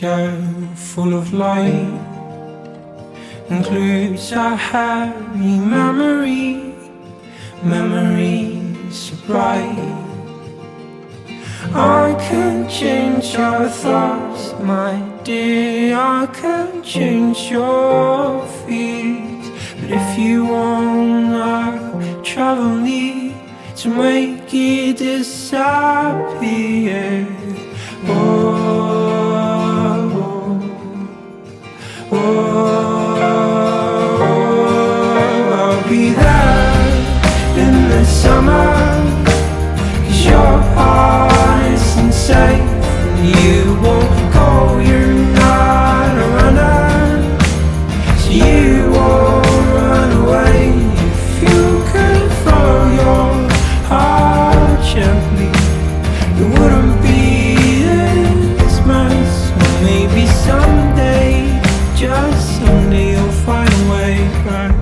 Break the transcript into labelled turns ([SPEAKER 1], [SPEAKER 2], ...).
[SPEAKER 1] shelf full of light includes our happy memories so bright. I can change your thoughts, my dear, I can change your fears. But if you wanna travel me to make it disappear, oh, oh, oh, I'll be there in the summer, 'cause your heart isn't safe and you won't go, you're not a runner, so you won't run away. If you could follow your heart gently, it wouldn't be this mess. Or maybe someday, just someday, you'll find a way back.